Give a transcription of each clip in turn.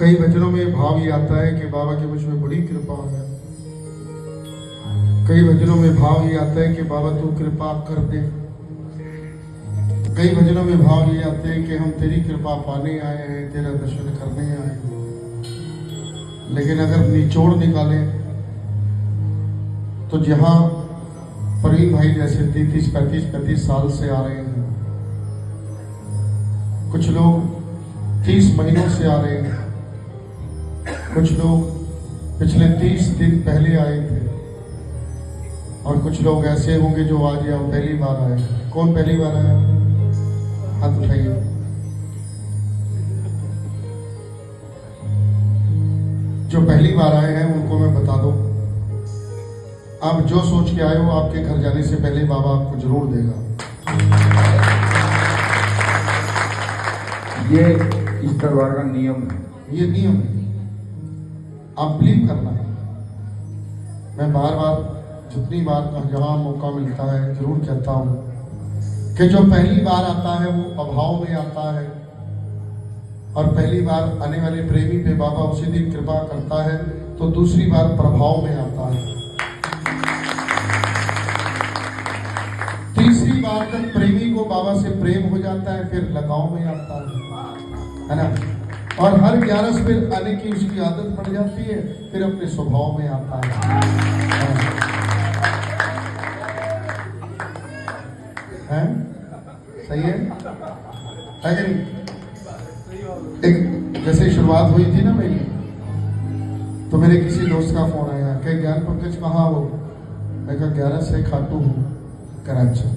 कई वचनों में भाव ये आता है कि बाबा की मुझ में बड़ी कृपा है। कई वचनों में भाव ये आता है कि बाबा तू कृपा कर दे। कई वचनों में भाव ये आते हैं कि हम तेरी कृपा पाने आए हैं, तेरा दर्शन करने आए हैं। लेकिन अगर निचोड़ निकालें तो जहां प्रवीण भाई जैसे 35 साल से आ रहे हैं, कुछ लोग 30 महीनों से आ रहे हैं, कुछ लोग पिछले 30 दिन पहले आए थे, और कुछ लोग ऐसे होंगे जो आज या पहली बार आए। कौन पहली बार आया? हाथ उठाइए। जो पहली बार आए हैं उनको मैं बता दूं, आप जो सोच के आए हो आपके घर जाने से पहले बाबा आपको जरूर देगा। ये इस दरबार का नियम है। ये नियम है, आप बिलीव करना। मैं बार बार जितनी बार जहां मौका मिलता है जरूर कहता हूं कि जो पहली बार आता है वो अभाव में आता है, और पहली बार आने वाले प्रेमी पे बाबा उसी दिन कृपा करता है, तो दूसरी बार प्रभाव में आता है। तीसरी बार तक प्रेमी को बाबा से प्रेम हो जाता है, फिर लगाव में आता है ना। और हर 11 फिर आने की उसकी आदत पड़ जाती है, फिर अपने स्वभाव में आता है। सही है कि नहीं? एक जैसे शुरुआत हुई थी ना मेरी, तो मेरे किसी दोस्त का फोन आया कि ज्ञान पंकज कहाँ हो? मैं कहा 11 से खाटू हूँ कराची।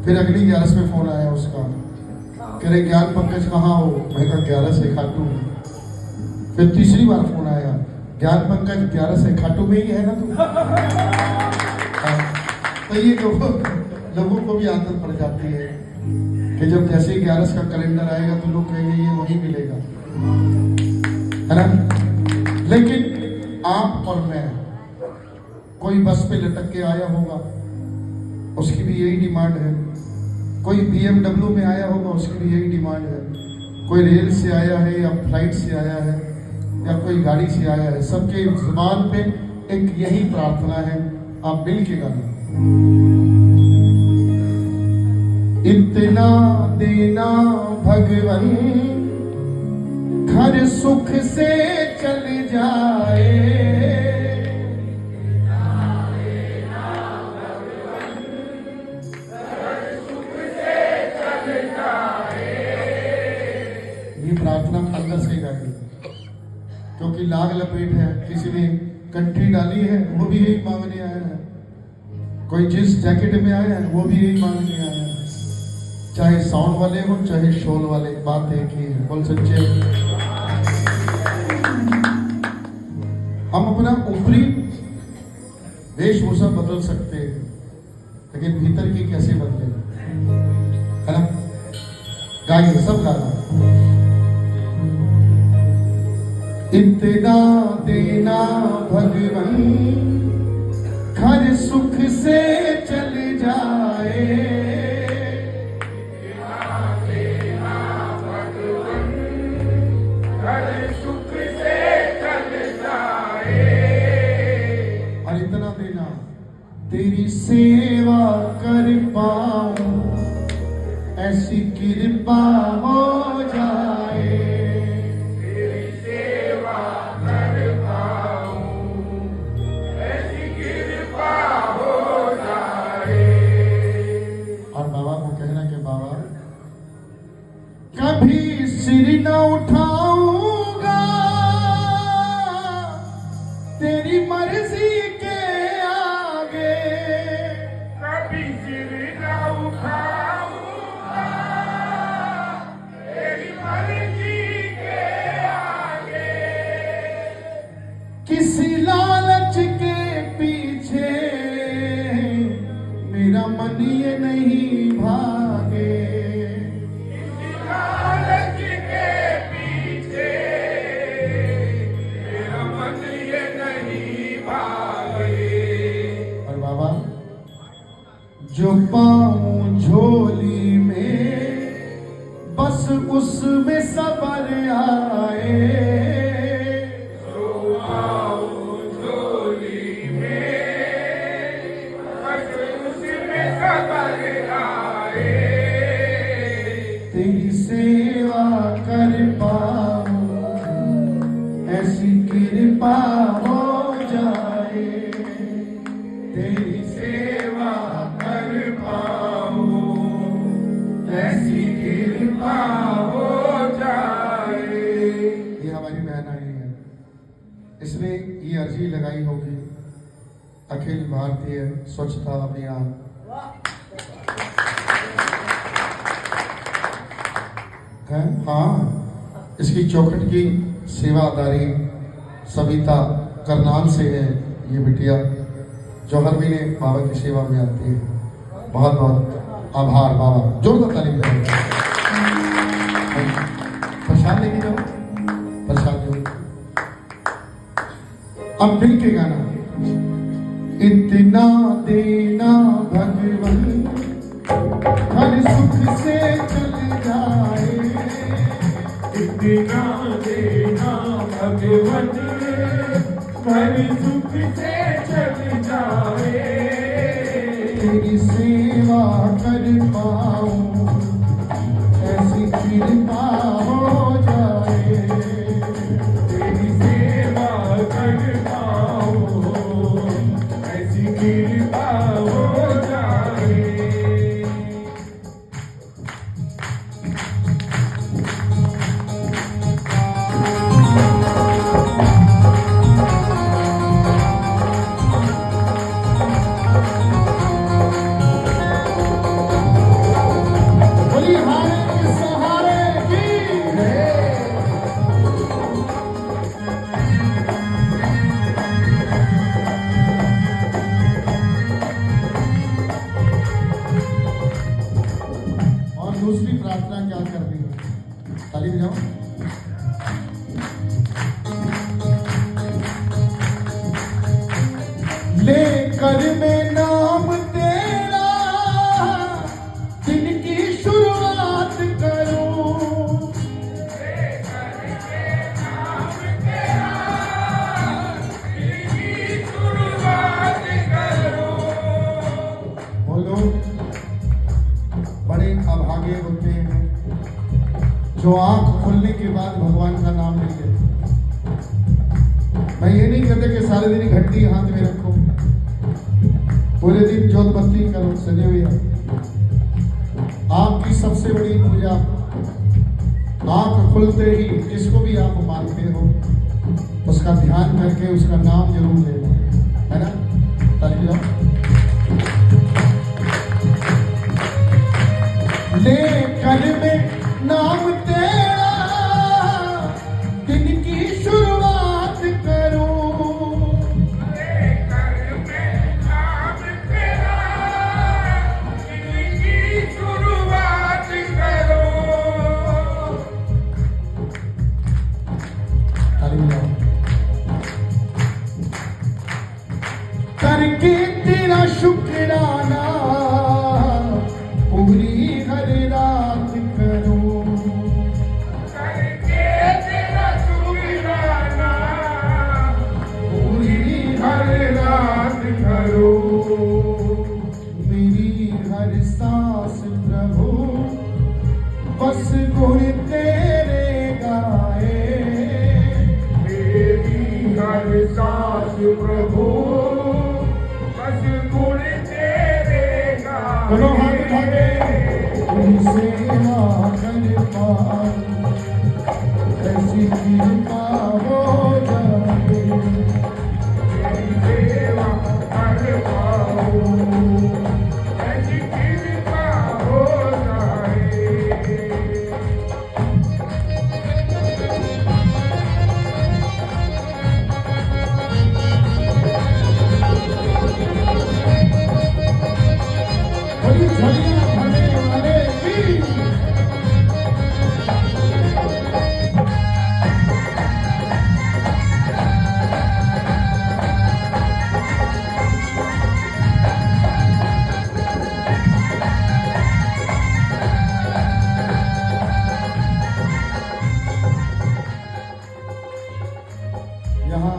फिर अगली 11 में फोन आया उसका, कह रहे ज्ञान पंकज कहाँ हो? मैं कहा 11 से खाटू हूँ। फिर तीसरी बार फोन आया, ज्ञान पंकज 11 से खाटू में ही है ना तू? तो ये लोगों को भी आदत पड़ जाती है कि जब जैसे 11 का कैलेंडर आएगा तो लोग कहेंगे ये वही मिलेगा, है ना। लेकिन आप और मैं, कोई बस पे लटक के आया होगा, उसकी भी यही डिमांड है। कोई BMW में आया होगा, उसकी भी यही डिमांड है। कोई रेल से आया है या फ्लाइट से आया है या कोई गाड़ी से आया है, सबके जुबान पे एक यही प्रार्थना है। आप मिल के गाना, इतना देना भगवन घर सुख से चल जाए। ये प्रार्थना अंदर से गाएंगे, क्योंकि लाग लपेट है। किसी ने कंठी डाली है, वो भी यही मांगने आया है। कोई जिस जैकेट में आया है वो भी यही मांगने आया है। चाहे साउंड वाले हो चाहे शोल वाले, बात एक ही है। बोल सच्चे। हम अपना ऊपरी वेशभूषा बदल सकते हैं, लेकिन भीतर की कैसे बदले, है ना। गाइए, सब गाना। इतना देना भगवन घर सुख से चल जाए। और इतना देना तेरी सेवा कर पाऊं, ऐसी कृपा हो जाए। तेरी सेवा कर पाऊं, ऐसी कृपा हो जाए। और बाबा को कहना कि बाबा कभी सिर न उठाऊंगा, तेरी मर्जी के आगे। कभी सिर न उठाऊंगा, तेरी मर्जी के आगे। किसी लालच के पीछे मेरा मन ये नहीं भागे। किसी लालच के पीछे मेरा मन ये नहीं भागे। और बाबा जो पाऊं झोली में, बस उसमें सबर आए। इसमें ये अर्जी लगाई होगी अखिल भारतीय स्वच्छता अभियान। है हाँ, इसकी चौखट की सेवादारी सविता करनाल से है ये बिटिया, जो हर महीने बाबा की सेवा में आती है। बहुत बहुत आभार बाबा, जोरदार ताली करें। प्रसाद लेके जाओ, प्रसाद दो। अब मिल के गाना। इतना देना भगवान हर सुख से चल जाए, इतना देना भगवान हर सुख से चल जाए, तेरी सेवा कर पाऊं ऐसी कृपा हो जाए, तेरी सेवा कर पाओ ऐसी कृपा हो जाए। बलिहारी के सहारे की और दूसरी प्रार्थना क्या करनी है? ताली बजाओ। लेकर मैं नाम तेरा दिन की शुरुआत करूं, बोलो। बड़े अभागे होते हैं जो आंख खुलने के बाद भगवान का नाम ले लेते। मैं ये नहीं कहता कि सारे दिन घंटी हाथ में रखो, पूरे दिन जोत बत्ती करो सजे हुए। आपकी सबसे बड़ी पूजा आंख खुलते ही जिसको भी आप मानते हो उसका ध्यान करके उसका नाम जरूर लेना, है ना? ताली बजाओ। लेकर मैं नाम तेरा दिन की शुरुआत करूं, लेकर मैं नाम तेरा दिन की शुरुआत करूं। ताली बजाओ। करके तेरा शुक्राना पूरी हर रात करूं, करके तेरा शुक्राना पूरी हर रात करो। मेरी हर सांस प्रभु बस गुण तेरे गाए, मेरी हर सांस प्रभु बस गुण तेरे गाए। दोनों हाथ उठा के तेरी सेवा कर पाऊं ऐसी कृपा हो जाए, तेरी सेवा कर पाऊं ऐसी कृपा हो जाए। बड़ी झड़ियां भरने वाले की यहाँ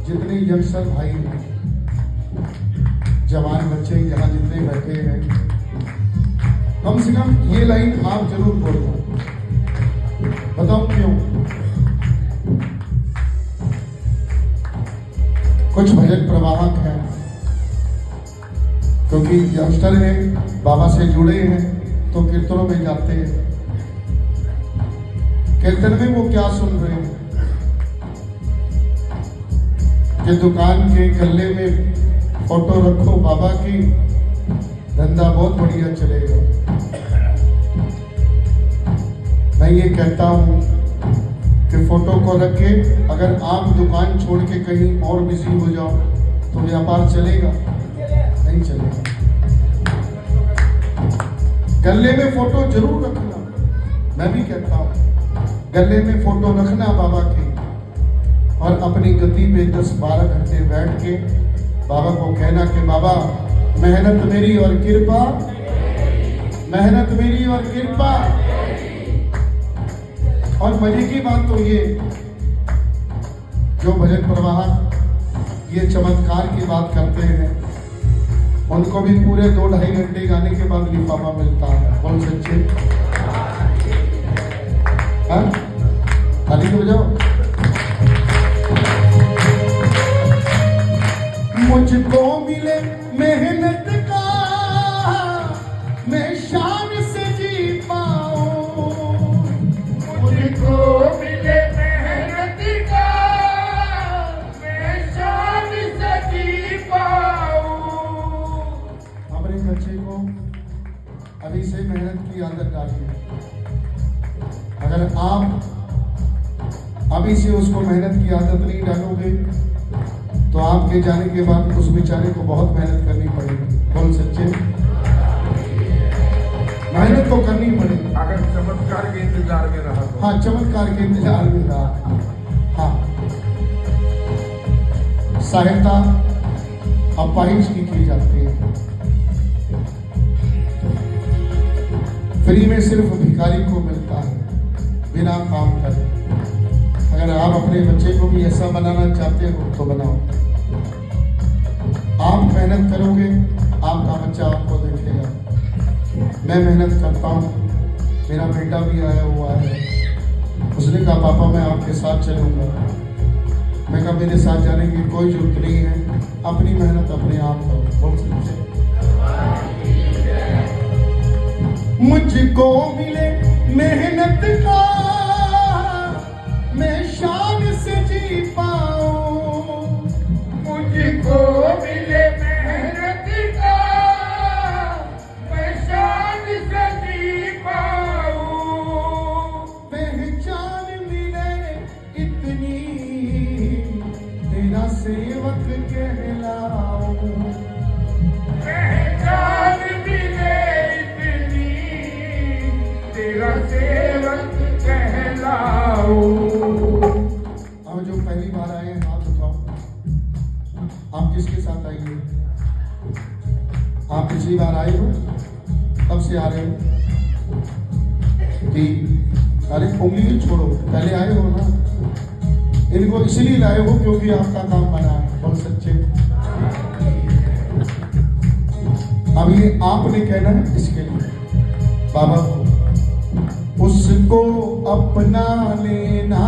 जितने यंगस्टर भाई हैं, जवान बच्चे यहाँ जितने बैठे हैं, कम से कम ये लाइन आप जरूर बोलना। बताओ क्यों? कुछ भजन प्रवाहक हैं, क्योंकि यंगस्टर हैं, बाबा से जुड़े हैं, तो कीर्तनों में जाते हैं। कीर्तन में वो क्या सुन रहे हैं? आपके दुकान के गल्ले में फोटो रखो बाबा की, धंधा बहुत बढ़िया चलेगा। मैं ये कहता हूं कि फोटो को रख के अगर आप दुकान छोड़ के कहीं और बिजी हो जाओ तो व्यापार चलेगा? नहीं चलेगा। गले में फोटो जरूर रखना, मैं भी कहता हूं गले में फोटो रखना बाबा की, और अपनी गति पे 10-12 घंटे बैठ के बाबा को कहना कि बाबा मेहनत मेरी और कृपा, मेहनत मेरी और कृपा। और मजे की बात तो ये, जो भजन प्रवाहक ये चमत्कार की बात करते हैं उनको भी पूरे 2-2.5 घंटे गाने के बाद लिफाफा मिलता है। बोल सच्चे? हाँ, ताली तो बजाओ। मुझको मिले मेहनत का, मैं शान से जी पाऊं। मुझको मिले मेहनत का, मैं शान से जी पाऊं। अपने बच्चे को अभी से मेहनत की आदत डालिए। अगर आप अभी से उसको मेहनत की आदत नहीं डालोगे तो आपके जाने के बाद उस बेचारे को बहुत मेहनत करनी पड़ेगी। बोल सच्चे? मेहनत तो करनी पड़ेगी। अगर चमत्कार के इंतजार में रहा तो। हाँ, चमत्कार के इंतजार में रहा। हाँ, सहायता अपाहिज की जाती है। फ्री में सिर्फ भिखारी को मिलता है बिना काम करे। अगर आप अपने बच्चे को भी ऐसा बनाना चाहते हो तो बनाओ। आप मेहनत करोगे, आपका बच्चा आपको देखेगा। मैं मेहनत करता हूँ, मेरा बेटा भी आया हुआ है, उसने कहा पापा मैं आपके साथ चलूंगा। मैं कहा मेरे साथ जाने की कोई जरूरत नहीं है, अपनी मेहनत अपने आप करो। बोल सकते? मुझको मिले मेहनत का, मैं शान से जी पाऊं। मुझको मिले मेहनत का, मैं शान से जी पाऊं। पहचान मिले इतनी, तेरा सेवक कहलाऊं। पहचान मिले इतनी, तेरा सेवक कहलाऊं। अब जो पहली बार आए हैं हाथ उठाओ। आप किसके साथ आइए? आप पिछली बार आए हो? कब से आ रहे हो? अरे उंगली छोड़ो, पहले आए हो ना। इनको इसलिए लाए हो क्योंकि आपका काम बना है। बोल सच्चे? अब ये आपने कहना है इसके लिए बाबा को, उसको अपना लेना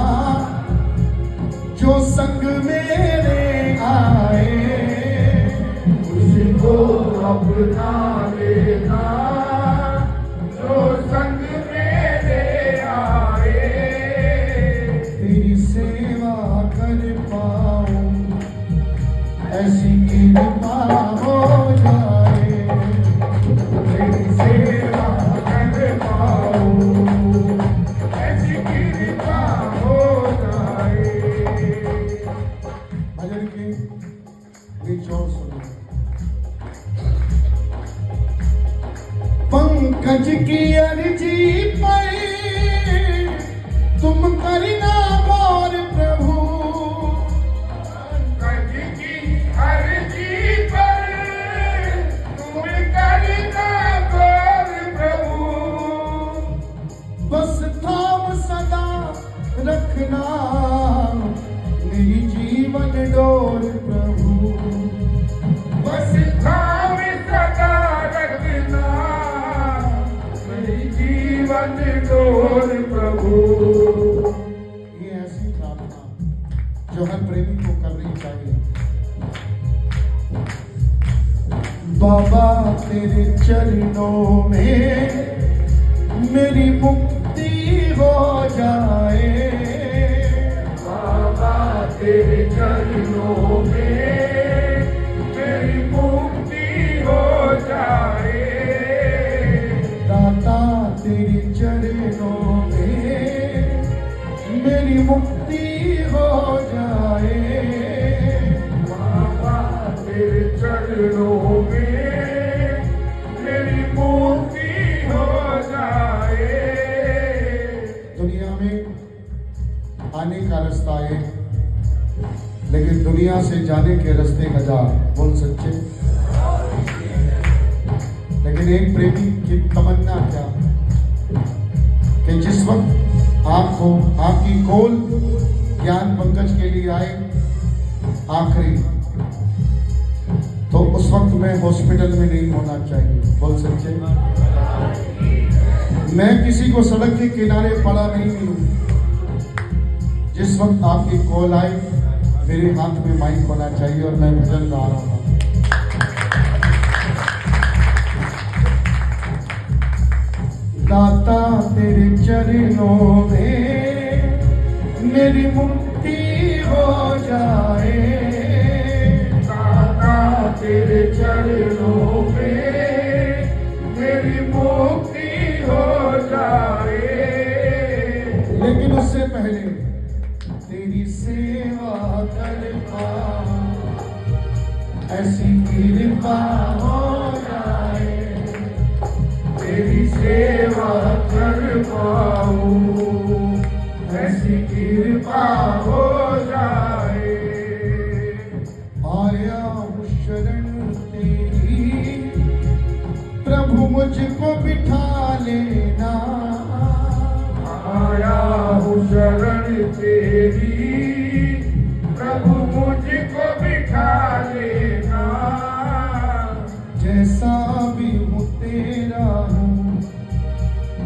जो संग मेरे आए। उसको अपना लेना जो संग मेरे आए। तेरी सेवा कर पाऊं, ऐसी कृपा हो जाए। तेरी सेवा कर पाऊं, ऐसी कृपा हो जाए। भजन के निचोड़ सुनो। पंकज की अर्जी पर तुम करना गौर प्रभु। पंकज की अर्जी पर तुम करना गौर प्रभु। बस थाम सदा रखना मेरी जीवन डोर प्रभु। बस थाम सदा रखना मेरी जीवन डोर प्रभु। ये ऐसी प्रार्थना जो हर प्रेमी को करनी चाहिए। बाबा तेरे चरणों में मेरी मुक्ति हो जाए। बाबा तेरे चरणों चरणों में मेरी मुक्ति हो जाए। दाता तेरे चरणों में मेरी मुक्ति हो जाए। बाबा तेरे चरणों में मेरी मुक्ति हो जाए। दुनिया में आने का रास्ता है, लेकिन दुनिया से जाने के रास्ते हजार। बोल सच्चे। लेकिन एक प्रेमी की तमन्ना क्या कि जिस वक्त आपको आपकी कॉल ज्ञान पंकज के लिए आए आखिरी, तो उस वक्त मैं हॉस्पिटल में नहीं होना चाहिए। बोल सच्चे। मैं किसी को सड़क के किनारे पड़ा नहीं मिलूं। जिस वक्त आपकी कॉल आए मेरे हाथ में माइक होना चाहिए और मैं भजन गा रहा हूं। दाता तेरे चरणों में मेरी मुक्ति हो जाए। दाता तेरे चरणों में मेरी मुक्ति हो जाए। लेकिन उससे पहले तेरी सेवा कर पाऊं, ऐसी कृपा हो जाए। तेरी सेवा कर पाऊं, ऐसी कृपा हो जाए। आया हूँ शरण तेरी, प्रभु मुझको बिठा लेना। आया हूँ शरण तेरी, प्रभु मुझको बिठा लेना। जैसा भी हूँ तेरा हूँ,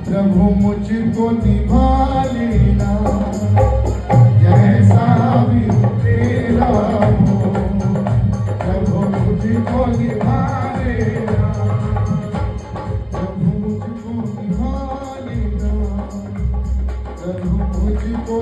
प्रभु मुझको निभा लेना। जैसा भी हूँ तेरा हूँ, प्रभु मुझको निभा लेना। प्रभु मुझको निभा लेना। प्रभु मुझको